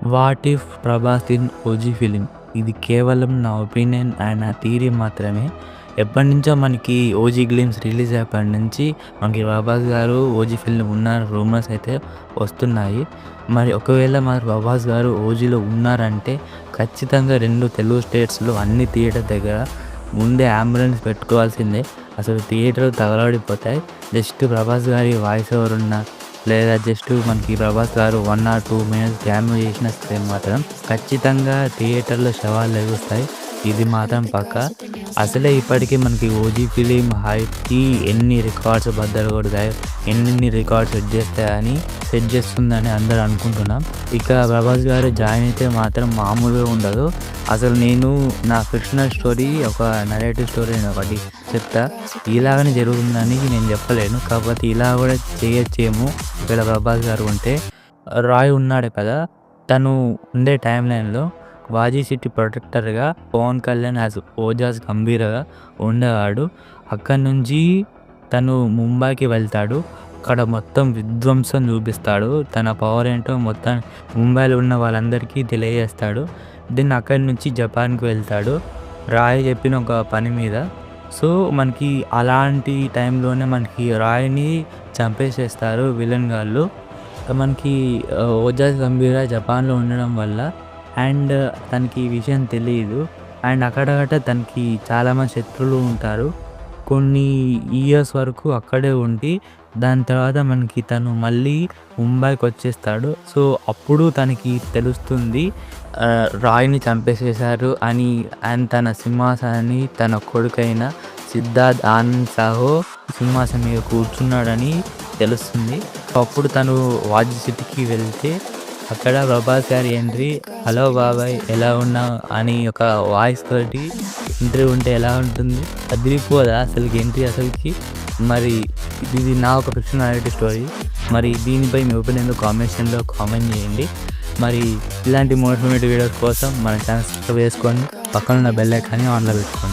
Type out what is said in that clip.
What if Prabhas in OG film? ఇది కేవలం నా ఒపీనియన్ అండ్ నా థియరీ మాత్రమే. ఎప్పటినుంచో మనకి ఓజీ గ్లిమ్స్ రిలీజ్ అయినప్పటి నుంచి మనకి ప్రభాస్ గారు ఓజీ ఫిల్మ్ ఉన్న రూమర్స్ అయితే వస్తున్నాయి. మరి ఒకవేళ మరి ప్రభాస్ గారు ఓజీలో ఉన్నారంటే ఖచ్చితంగా 2 తెలుగు స్టేట్స్‌లో అన్ని థియేటర్ దగ్గర ముందే అంబులెన్స్ పెట్టుకోవాల్సిందే. అసలు థియేటర్లు తగలబడిపోతాయి. జస్ట్ ప్రభాస్ గారి వాయిస్ ఓవర్ ఉన్న లేదా జస్ట్ మనకి ప్రభాస్ గారు 1 ఆర్ 2 మినిట్స్ క్యామియో చేసినా మాత్రం ఖచ్చితంగా థియేటర్‌లో శవాలు లెగుస్తాయి. ఇది మాత్రం పక్కా. అసలే ఇప్పటికీ మనకి ఓజీ ఫిలిం హైప్‌కి ఎన్ని రికార్డ్స్ బద్దలు కొడతాయో, ఎన్నెన్ని రికార్డ్స్ సెట్ చేస్తుందని అందరూ అనుకుంటున్నాం. ఇక ప్రభాస్ గారు జాయిన్ అయితే మాత్రం మామూలుగా ఉండదు. అసలు నేను నా ఫిక్షనల్ స్టోరీ, ఒక నరేటివ్ స్టోరీ ఒకటి చెప్తా. ఇలాగనే జరుగుతుందని నేను చెప్పలేను. కాకపోతే ఇలా కూడా చేయొచ్చేమో ఒకవేళ ప్రభాస్ గారు ఉంటే. రాయ్ ఉన్నాడు కదా, తను ఉండే టైమ్ లైన్‌లో వాజీ సిటీ ప్రొటెక్టర్‌గా పవన్ కళ్యాణ్ యాజ్ ఓజాస్ గంభీరగా ఉండేవాడు. అక్కడి నుంచి తను ముంబైకి వెళ్తాడు. అక్కడ మొత్తం విధ్వంసం చూపిస్తాడు. తన పవర్ ఏంటో మొత్తం ముంబైలో ఉన్న వాళ్ళందరికీ తెలియజేస్తాడు. దెన్ అక్కడి నుంచి జపాన్‌కి వెళ్తాడు రాయ్ చెప్పిన ఒక పని మీద. సో మనకి అలాంటి టైంలోనే మనకి రాయ్‌ని చంపేసేస్తారు విలన్ గాళ్ళు. మనకి ఓజాస్ గంభీర జపాన్‌లో ఉండడం వల్ల అండ్ తనకి ఈ విషయం తెలీదు. అండ్ అక్కడక్కడ తనకి చాలామంది శత్రువులు ఉంటారు. కొన్ని ఇయర్స్ వరకు అక్కడే ఉండి దాని తర్వాత మనకి తను మళ్ళీ ముంబైకి వచ్చేస్తాడు. సో అప్పుడు తనకి తెలుస్తుంది రాయ్‌ని చంపేసేశారు అని. అండ్ తన సింహాసనాన్ని తన కొడుకైన సిద్ధార్థ్ ఆనంద్ సాహో సింహాసనం మీద కూర్చున్నాడని తెలుస్తుంది. అప్పుడు తను వాజీ సిటీకి వెళ్తే అక్కడ ప్రభాస్ గారి ఎంట్రీ, హలో బాబాయ్ ఎలా ఉన్నావు అని ఒక వాయిస్ తోటి ఎంట్రీ ఉంటే ఎలా ఉంటుంది? అదిరిపోదా అసలుకి ఎంట్రీ అసలుకి? మరి ఇది నా ఒక ఫిక్షనాలిటీ స్టోరీ. మరి దీనిపై మీ ఒపీనియన్ కామెంట్ చేయండి. మరి ఇలాంటి మోటివేటివ్ వీడియోస్ కోసం మన ఛానల్ సబ్స్క్రైబ్ చేసుకోండి. పక్కన ఉన్న బెల్ ఐకాన్ని ఆన్లో పెట్టుకోండి.